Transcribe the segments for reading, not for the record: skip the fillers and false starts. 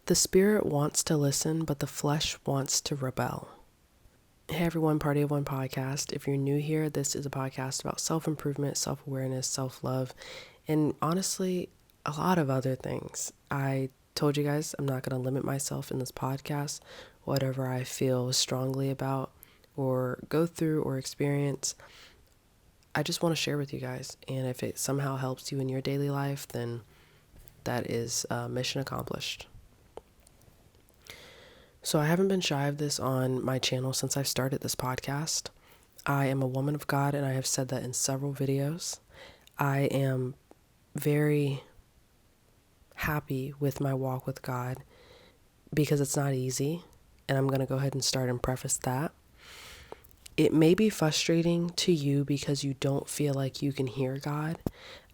The spirit wants to listen, but the flesh wants to rebel. Hey everyone, Party of One podcast. If you're new here, this is a podcast about self-improvement, self-awareness, self-love, and honestly, a lot of other things. I told you guys I'm not going to limit myself in this podcast. Whatever I feel strongly about or go through or experience, I just want to share with you guys. And if it somehow helps you in your daily life, then that is mission accomplished. So I haven't been shy of this on my channel since I've started this podcast. I am a woman of God, and I have said that in several videos. I am very happy with my walk with God because it's not easy, and I'm going to go ahead and start and preface that. It may be frustrating to you because you don't feel like you can hear God.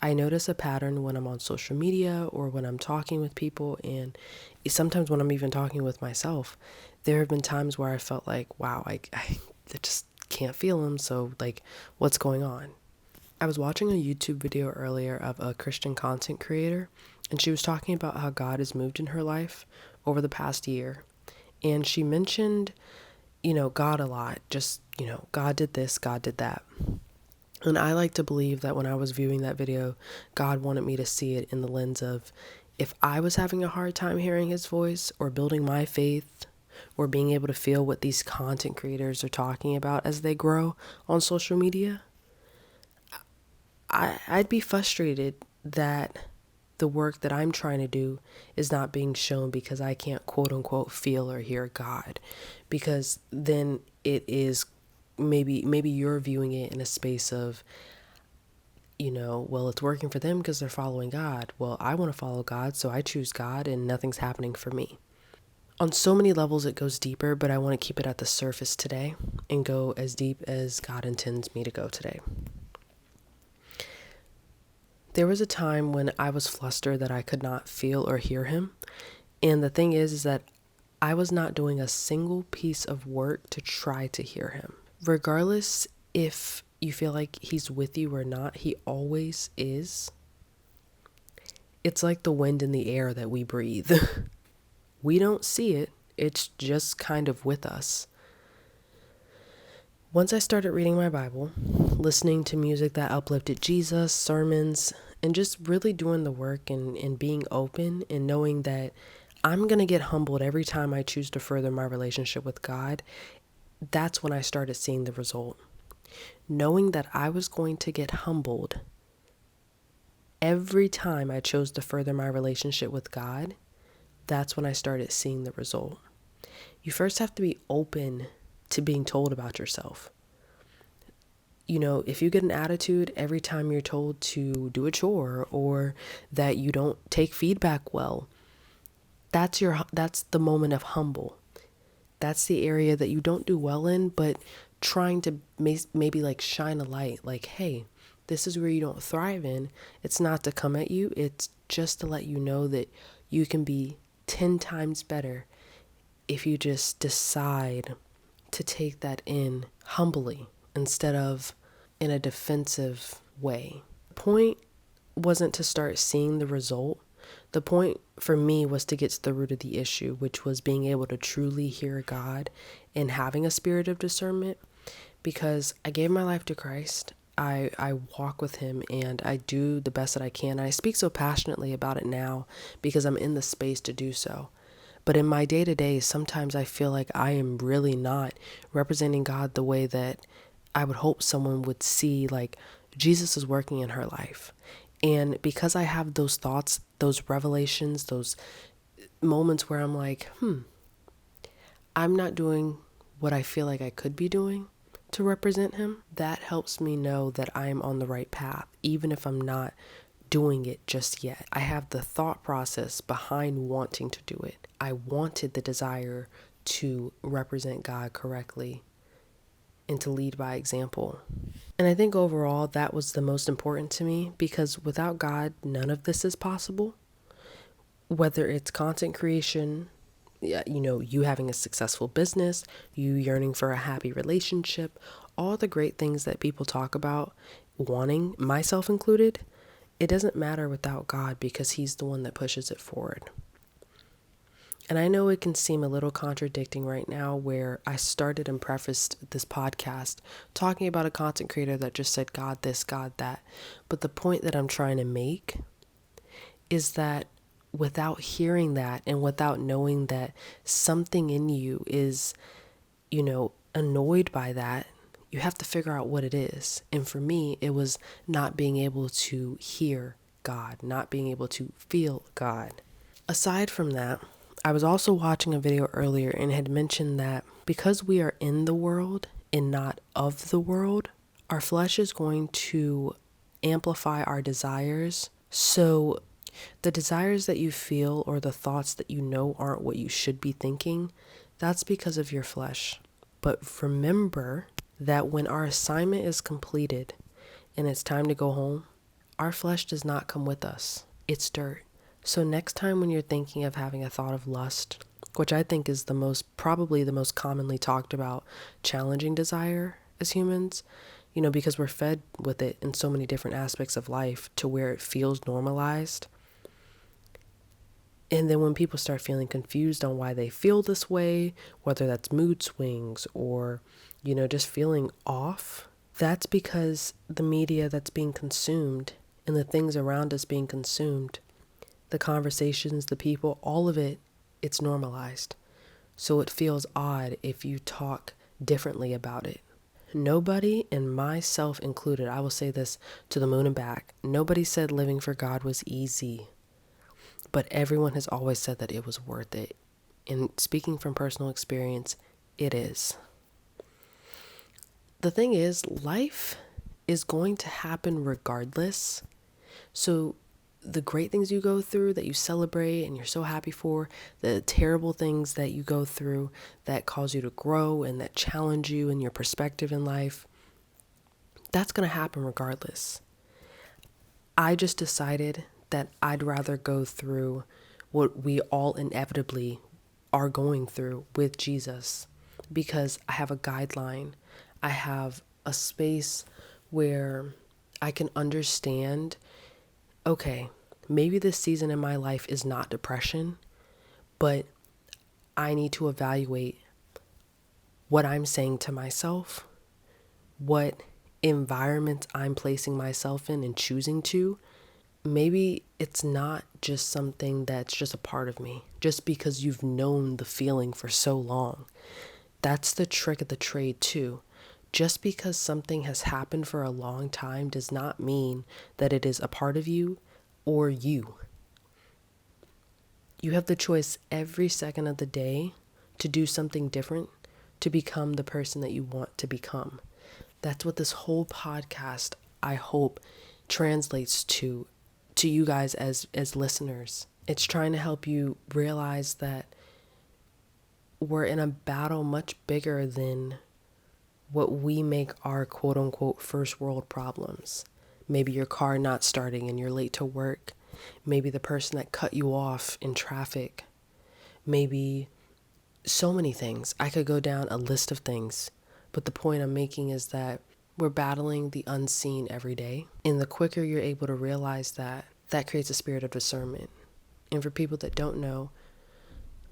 I notice a pattern when I'm on social media or when I'm talking with people, and sometimes when I'm even talking with myself. There have been times where I felt like, wow, I just can't feel him, so like, what's going on? I was watching a YouTube video earlier of a Christian content creator, and she was talking about how God has moved in her life over the past year. And she mentioned, God a lot, just, God did this, God did that. And I like to believe that when I was viewing that video, God wanted me to see it in the lens of, if I was having a hard time hearing his voice or building my faith or being able to feel what these content creators are talking about as they grow on social media, I'd be frustrated that the work that I'm trying to do is not being shown because I can't quote unquote feel or hear God, because then it is maybe you're viewing it in a space of, well, it's working for them because they're following God. Well, I want to follow God, so I choose God and nothing's happening for me. On so many levels it goes deeper, but I want to keep it at the surface today and go as deep as God intends me to go today. There was a time when I was flustered that I could not feel or hear him. And the thing is that I was not doing a single piece of work to try to hear him. Regardless if you feel like he's with you or not, he always is. It's like the wind in the air that we breathe. We don't see it. It's just kind of with us. Once I started reading my Bible, listening to music that uplifted Jesus, sermons, and just really doing the work and being open and knowing that I'm going to get humbled every time I choose to further my relationship with God, that's when I started seeing the result. Knowing that I was going to get humbled every time I chose to further my relationship with God, that's when I started seeing the result. You first have to be open to being told about yourself. If you get an attitude every time you're told to do a chore or that you don't take feedback well, that's the moment of humble. That's the area that you don't do well in, but trying to maybe like shine a light, like, hey, this is where you don't thrive in. It's not to come at you. It's just to let you know that you can be 10 times better if you just decide to take that in humbly instead of in a defensive way. The point wasn't to start seeing the result. The point for me was to get to the root of the issue, which was being able to truly hear God and having a spirit of discernment, because I gave my life to Christ. I walk with him and I do the best that I can. And I speak so passionately about it now because I'm in the space to do so. But in my day-to-day, sometimes I feel like I am really not representing God the way that I would hope someone would see, like, Jesus is working in her life. And because I have those thoughts, those revelations, those moments where I'm like, I'm not doing what I feel like I could be doing to represent him, that helps me know that I'm on the right path, even if I'm not doing it just yet. I have the thought process behind wanting to do it. I wanted the desire to represent God correctly and to lead by example. And I think overall that was the most important to me, because without God, none of this is possible. Whether it's content creation, you having a successful business, you yearning for a happy relationship, all the great things that people talk about, wanting, myself included, it doesn't matter without God because he's the one that pushes it forward. And I know it can seem a little contradicting right now, where I started and prefaced this podcast talking about a content creator that just said God this, God that. But the point that I'm trying to make is that without hearing that and without knowing that something in you is, annoyed by that, you have to figure out what it is. And for me, it was not being able to hear God, not being able to feel God. Aside from that, I was also watching a video earlier and had mentioned that because we are in the world and not of the world, our flesh is going to amplify our desires. So the desires that you feel or the thoughts that you know aren't what you should be thinking, that's because of your flesh. But remember that when our assignment is completed and it's time to go home, our flesh does not come with us. It's dirt. So next time when you're thinking of having a thought of lust, which I think is probably the most commonly talked about challenging desire as humans, because we're fed with it in so many different aspects of life to where it feels normalized. And then when people start feeling confused on why they feel this way, whether that's mood swings or, just feeling off, that's because the media that's being consumed and the things around us being consumed, the conversations, the people, all of it, it's normalized. So it feels odd if you talk differently about it. Nobody, and myself included, I will say this to the moon and back, nobody said living for God was easy. But everyone has always said that it was worth it. And speaking from personal experience, it is. The thing is, life is going to happen regardless. So the great things you go through that you celebrate and you're so happy for, the terrible things that you go through that cause you to grow and that challenge you in your perspective in life, that's going to happen regardless. I just decided that I'd rather go through what we all inevitably are going through with Jesus, because I have a guideline. I have a space where I can understand, okay, maybe this season in my life is not depression, but I need to evaluate what I'm saying to myself, what environment I'm placing myself in and choosing to. Maybe it's not just something that's just a part of me, just because you've known the feeling for so long. That's the trick of the trade too. Just because something has happened for a long time does not mean that it is a part of you or you. You have the choice every second of the day to do something different, to become the person that you want to become. That's what this whole podcast, I hope, translates to you guys as listeners. It's trying to help you realize that we're in a battle much bigger than what we make our quote unquote first world problems. Maybe your car not starting and you're late to work. Maybe the person that cut you off in traffic. Maybe so many things. I could go down a list of things. But the point I'm making is that we're battling the unseen every day. And the quicker you're able to realize that, that creates a spirit of discernment. And for people that don't know,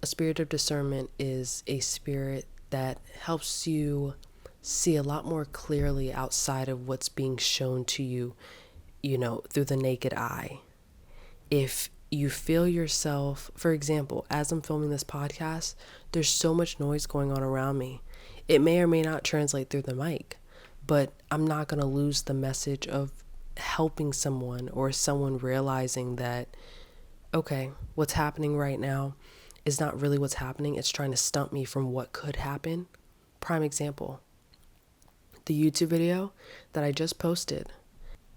a spirit of discernment is a spirit that helps you see a lot more clearly outside of what's being shown to you, through the naked eye. If you feel yourself, for example, as I'm filming this podcast, there's so much noise going on around me. It may or may not translate through the mic, but I'm not going to lose the message of helping someone or someone realizing that, okay, what's happening right now is not really what's happening. It's trying to stump me from what could happen. Prime example, the YouTube video that I just posted.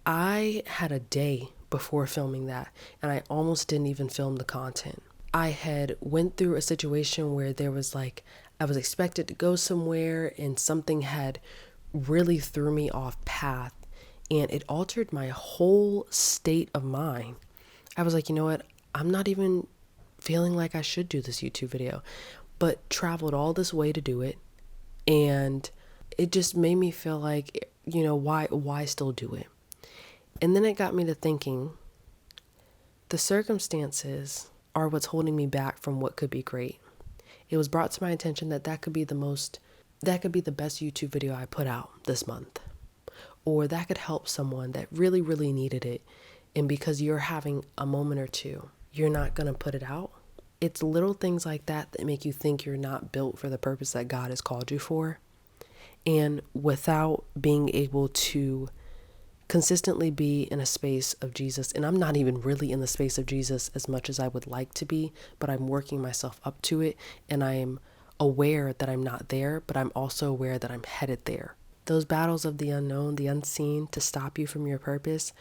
I had a day before filming that, and I almost didn't even film the content. I had went through a situation where there was I was expected to go somewhere and something had really threw me off path, and it altered my whole state of mind. I was like, you know what? I'm not even feeling like I should do this YouTube video, but traveled all this way to do it. And it just made me feel like, why still do it? And then it got me to thinking, the circumstances are what's holding me back from what could be great. It was brought to my attention that could be the best YouTube video I put out this month. Or that could help someone that really, really needed it. And because you're having a moment or two, you're not going to put it out. It's little things like that make you think you're not built for the purpose that God has called you for. And without being able to consistently be in a space of Jesus, and I'm not even really in the space of Jesus as much as I would like to be, but I'm working myself up to it, and I am aware that I'm not there, but I'm also aware that I'm headed there. Those battles of the unknown, the unseen, to stop you from your purpose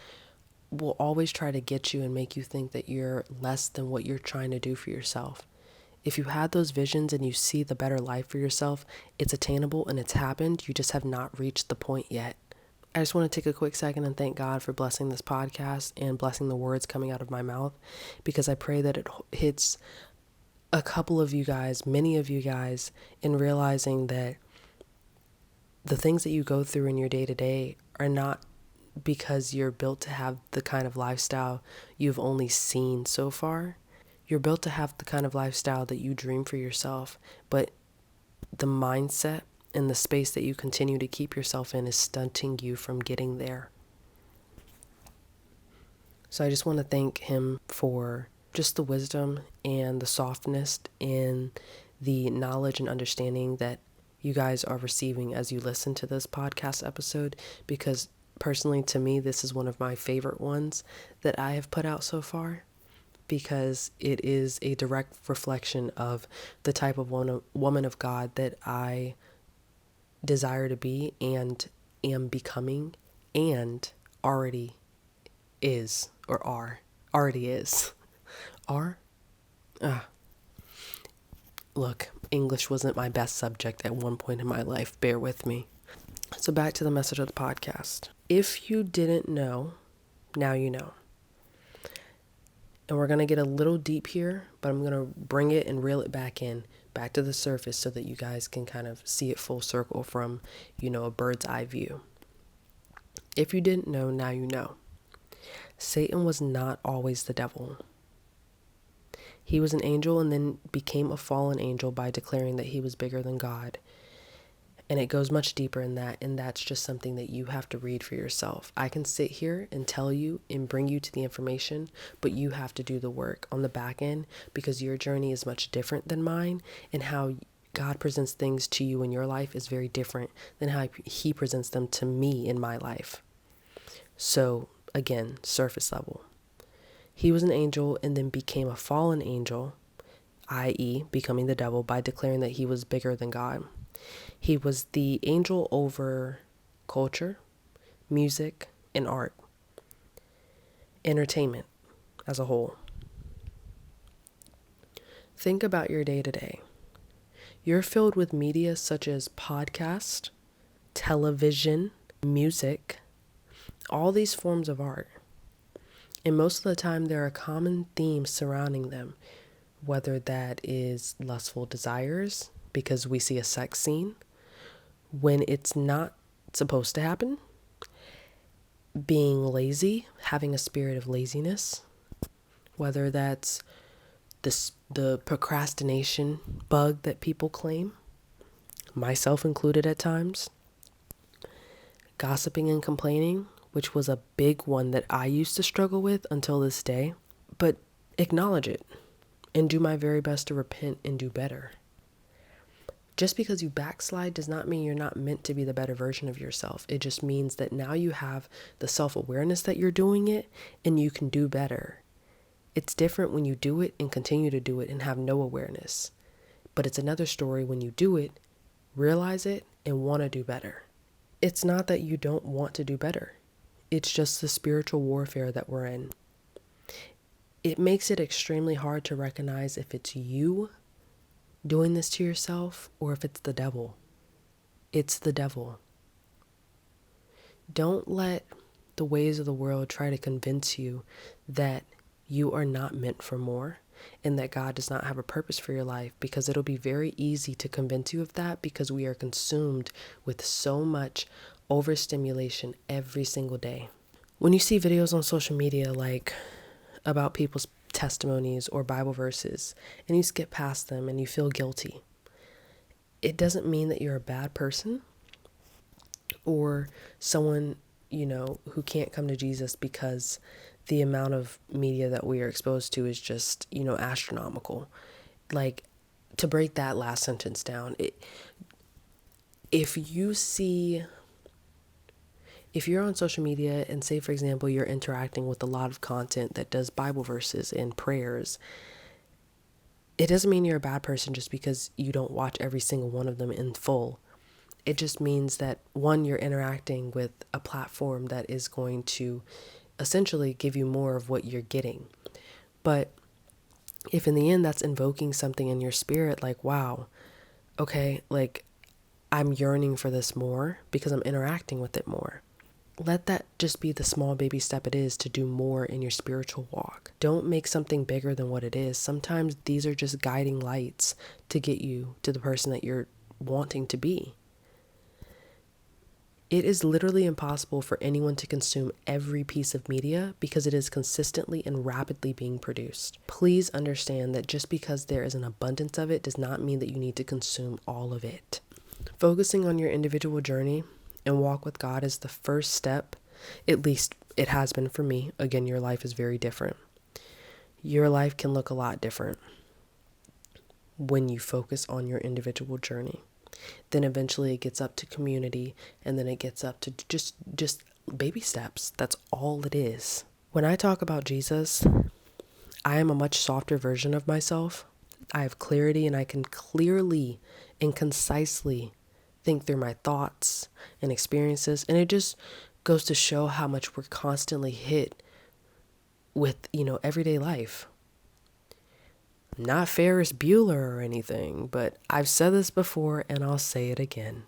will always try to get you and make you think that you're less than what you're trying to do for yourself. If you had those visions and you see the better life for yourself, it's attainable and it's happened. You just have not reached the point yet. I just want to take a quick second and thank God for blessing this podcast and blessing the words coming out of my mouth, because I pray that it hits a couple of you guys, many of you guys, in realizing that the things that you go through in your day-to-day are not because you're built to have the kind of lifestyle you've only seen so far. You're built to have the kind of lifestyle that you dream for yourself, but the mindset and the space that you continue to keep yourself in is stunting you from getting there. So I just want to thank him for just the wisdom and the softness and the knowledge and understanding that you guys are receiving as you listen to this podcast episode, because personally, to me, this is one of my favorite ones that I have put out so far, because it is a direct reflection of the type of woman of God that I desire to be and am becoming and already is, or are, already is. Are? Look, English wasn't my best subject at one point in my life. Bear with me. So back to the message of the podcast. If you didn't know, now you know. And we're going to get a little deep here, but I'm going to bring it and reel it back to the surface so that you guys can kind of see it full circle from, a bird's eye view. If you didn't know, now you know. Satan was not always the devil. He was an angel and then became a fallen angel by declaring that he was bigger than God. And it goes much deeper in that, and that's just something that you have to read for yourself. I can sit here and tell you and bring you to the information, but you have to do the work on the back end, because your journey is much different than mine, and how God presents things to you in your life is very different than how he presents them to me in my life. So again, surface level. He was an angel and then became a fallen angel, i.e. becoming the devil, by declaring that he was bigger than God. He was the angel over culture, music, and art, entertainment as a whole. Think about your day to day. You're filled with media such as podcast, television, music, all these forms of art. And most of the time there are common themes surrounding them, whether that is lustful desires, because we see a sex scene when it's not supposed to happen, being lazy, having a spirit of laziness, whether that's the procrastination bug that people claim, myself included at times, gossiping and complaining, which was a big one that I used to struggle with until this day, but acknowledge it and do my very best to repent and do better. Just because you backslide does not mean you're not meant to be the better version of yourself. It just means that now you have the self-awareness that you're doing it and you can do better. It's different when you do it and continue to do it and have no awareness. But it's another story when you do it, realize it, and want to do better. It's not that you don't want to do better. It's just the spiritual warfare that we're in. It makes it extremely hard to recognize if it's you doing this to yourself or if it's the devil. It's the devil. Don't let the ways of the world try to convince you that you are not meant for more and that God does not have a purpose for your life, because it'll be very easy to convince you of that, because we are consumed with so much overstimulation every single day. When you see videos on social media like about people's testimonies or Bible verses and you skip past them and you feel guilty, it doesn't mean that you're a bad person or someone, who can't come to Jesus because the amount of media that we are exposed to is just, astronomical. Like, to break that last sentence down, if you're on social media and say, for example, you're interacting with a lot of content that does Bible verses and prayers, it doesn't mean you're a bad person just because you don't watch every single one of them in full. It just means that, one, you're interacting with a platform that is going to essentially give you more of what you're getting. But if in the end that's invoking something in your spirit, like, wow, okay, like I'm yearning for this more because I'm interacting with it more. Let that just be the small baby step it is to do more in your spiritual walk. Don't make something bigger than what it is. Sometimes these are just guiding lights to get you to the person that you're wanting to be. It is literally impossible for anyone to consume every piece of media because it is consistently and rapidly being produced. Please understand that just because there is an abundance of it does not mean that you need to consume all of it. Focusing on your individual journey and walk with God is the first step. At least it has been for me. Again, your life is very different. Your life can look a lot different when you focus on your individual journey. Then eventually it gets up to community, and then it gets up to just baby steps. That's all it is. When I talk about Jesus, I am a much softer version of myself. I have clarity, and I can clearly and concisely think through my thoughts and experiences. And it just goes to show how much we're constantly hit with, everyday life. Not Ferris Bueller or anything, but I've said this before and I'll say it again.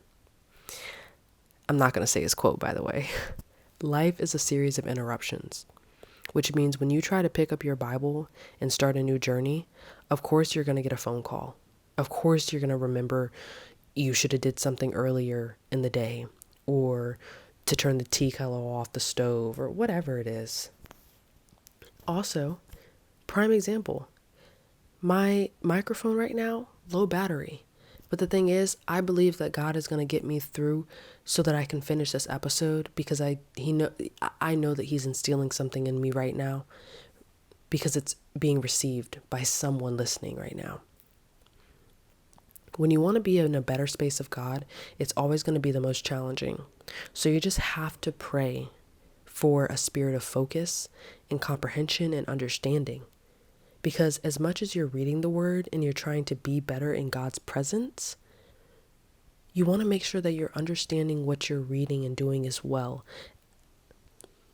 I'm not going to say his quote, by the way. Life is a series of interruptions, which means when you try to pick up your Bible and start a new journey, of course you're going to get a phone call. Of course you're going to remember you should have did something earlier in the day, or to turn the tea kettle off the stove, or whatever it is. Also, prime example, my microphone right now, low battery. But the thing is, I believe that God is going to get me through so that I can finish this episode, because I know that he's instilling something in me right now, because it's being received by someone listening right now. When you want to be in a better space of God, it's always going to be the most challenging. So you just have to pray for a spirit of focus and comprehension and understanding. Because as much as you're reading the word and you're trying to be better in God's presence, you want to make sure that you're understanding what you're reading and doing as well.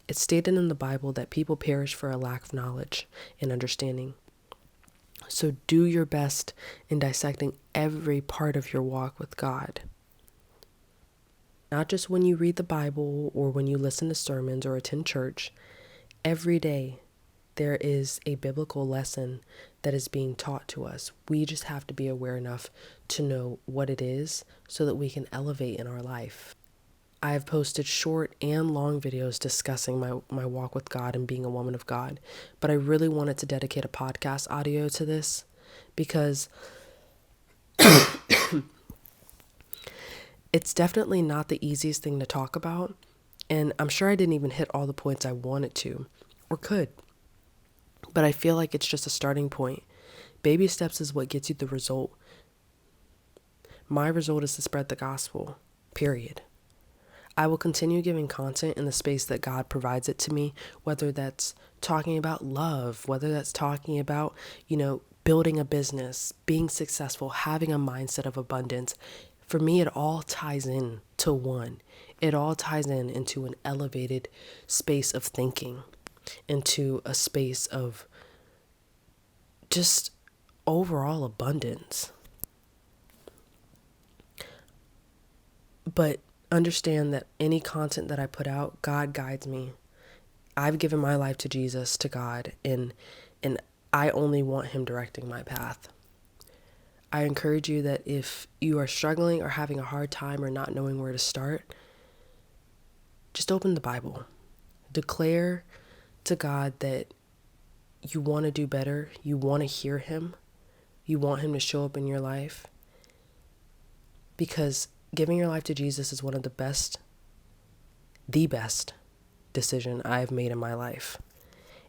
It's stated in the Bible that people perish for a lack of knowledge and understanding. So do your best in dissecting every part of your walk with God. Not just when you read the Bible or when you listen to sermons or attend church. Every day there is a biblical lesson that is being taught to us. We just have to be aware enough to know what it is so that we can elevate in our life. I have posted short and long videos discussing my walk with God and being a woman of God, but I really wanted to dedicate a podcast audio to this because it's definitely not the easiest thing to talk about, and I'm sure I didn't even hit all the points I wanted to or could. But I feel like it's just a starting point. Baby steps is what gets you the result. My result is to spread the gospel, period. I will continue giving content in the space that God provides it to me, whether that's talking about love, whether that's talking about, building a business, being successful, having a mindset of abundance. For me, it all ties in to one. It all ties into an elevated space of thinking, into a space of just overall abundance. But understand that any content that I put out, God guides me. I've given my life to Jesus, to God, and I only want him directing my path. I encourage you that if you are struggling or having a hard time or not knowing where to start, just open the Bible. Declare to God that you want to do better, you want to hear him, you want him to show up in your life, because giving your life to Jesus is one of the best decision I've made in my life.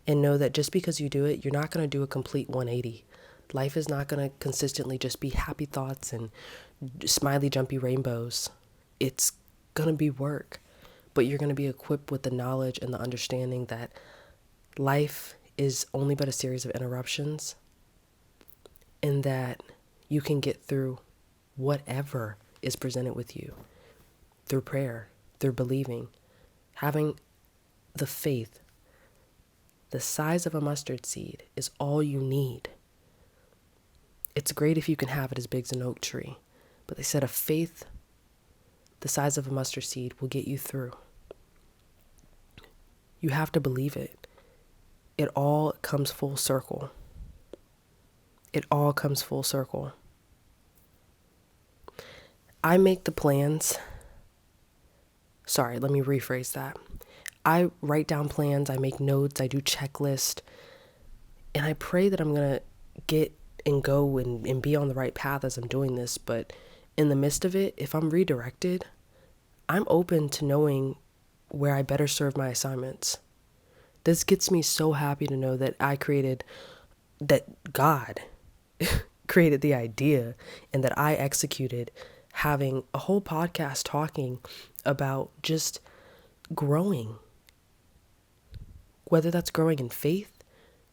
And know that just because you do it, you're not going to do a complete 180. Life is not going to consistently just be happy thoughts and smiley, jumpy rainbows. It's going to be work, but you're going to be equipped with the knowledge and the understanding that life is only but a series of interruptions, and that you can get through whatever is presented with you through prayer, through believing, having the faith. The size of a mustard seed is all you need. It's great if you can have it as big as an oak tree, but they said a faith the size of a mustard seed will get you through. You have to believe it. It all comes full circle. It all comes full circle. I make the plans. Sorry, let me rephrase that. I write down plans, I make notes, I do checklists, and I pray that I'm going to get and go and be on the right path as I'm doing this. But in the midst of it, if I'm redirected, I'm open to knowing where I better serve my assignments. This gets me so happy to know that that God created the idea and that I executed having a whole podcast talking about just growing. Whether that's growing in faith,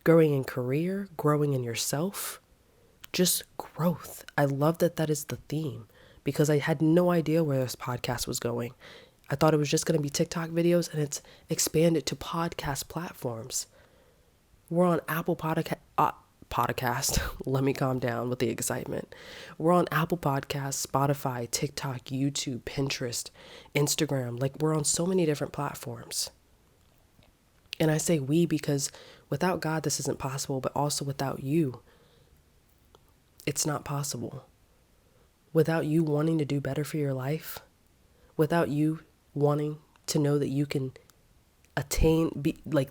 growing in career, growing in yourself, just growth. I love that is the theme, because I had no idea where this podcast was going. I thought it was just going to be TikTok videos, and it's expanded to podcast platforms. We're on Apple Podcast. Let me calm down with the excitement. We're on Apple Podcasts, Spotify, TikTok, YouTube, Pinterest, Instagram. Like, we're on so many different platforms. And I say we because without God, this isn't possible, but also without you, it's not possible. Without you wanting to do better for your life, without you wanting to know that you can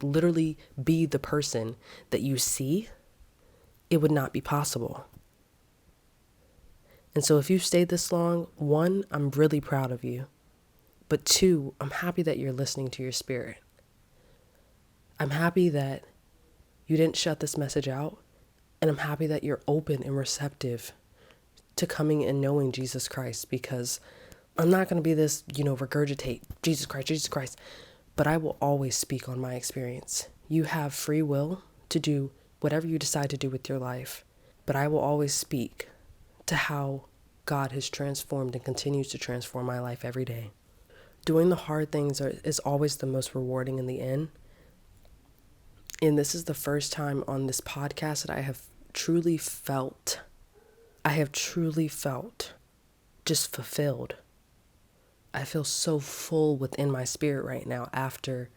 literally be the person that you see, it would not be possible. And so if you've stayed this long, 1, I'm really proud of you. But 2, I'm happy that you're listening to your spirit. I'm happy that you didn't shut this message out, and I'm happy that you're open and receptive to coming and knowing Jesus Christ, because I'm not going to be this, regurgitate Jesus Christ, but I will always speak on my experience. You have free will to do whatever you decide to do with your life, but I will always speak to how God has transformed and continues to transform my life every day. Doing the hard things is always the most rewarding in the end. And this is the first time on this podcast that I have truly felt just fulfilled. I feel so full within my spirit right now after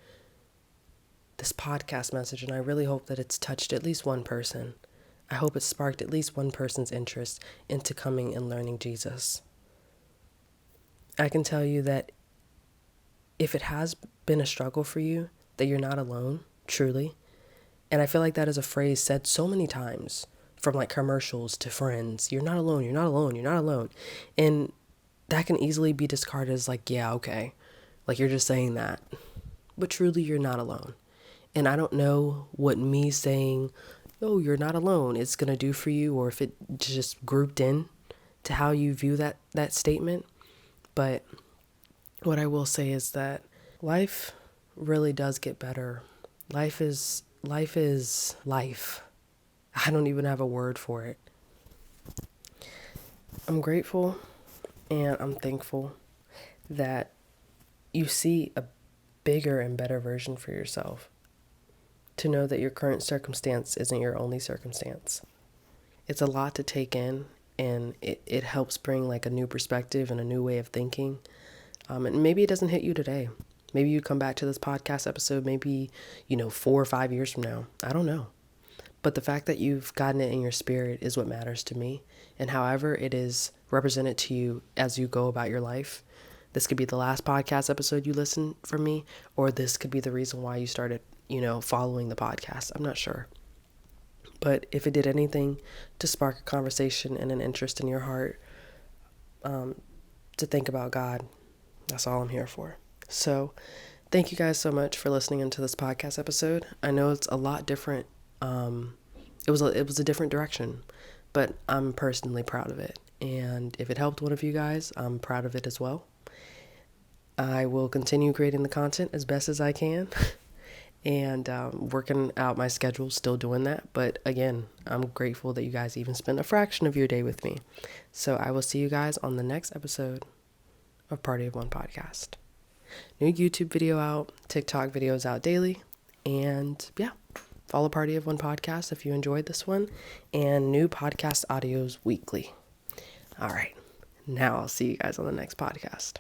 this podcast message, and I really hope that it's touched at least one person. I hope it sparked at least one person's interest into coming and learning Jesus. I can tell you that if it has been a struggle for you, that you're not alone, truly. And I feel like that is a phrase said so many times, from like commercials to friends. You're not alone, you're not alone, you're not alone. And that can easily be discarded as like, yeah, okay. Like, you're just saying that. But truly, you're not alone. And I don't know what me saying, oh, you're not alone, it's going to do for you, or if it just grouped in to how you view that statement. But what I will say is that life really does get better. Life is life. I don't even have a word for it. I'm grateful and I'm thankful that you see a bigger and better version for yourself. To know that your current circumstance isn't your only circumstance. It's a lot to take in, and it helps bring like a new perspective and a new way of thinking. And maybe it doesn't hit you today. Maybe you come back to this podcast episode maybe, 4 or 5 years from now. I don't know. But the fact that you've gotten it in your spirit is what matters to me. And however it is represented to you as you go about your life, this could be the last podcast episode you listen from me, or this could be the reason why you started, following the podcast. I'm not sure. But if it did anything to spark a conversation and an interest in your heart, to think about God, that's all I'm here for. So thank you guys so much for listening into this podcast episode. I know it's a lot different. It was a different direction, but I'm personally proud of it. And if it helped one of you guys, I'm proud of it as well. I will continue creating the content as best as I can and working out my schedule, still doing that. But again, I'm grateful that you guys even spend a fraction of your day with me. So I will see you guys on the next episode of Party of One Podcast. New YouTube video out, TikTok videos out daily, and yeah, follow Party of One Podcast if you enjoyed this one, and new podcast audios weekly. All right, now I'll see you guys on the next podcast.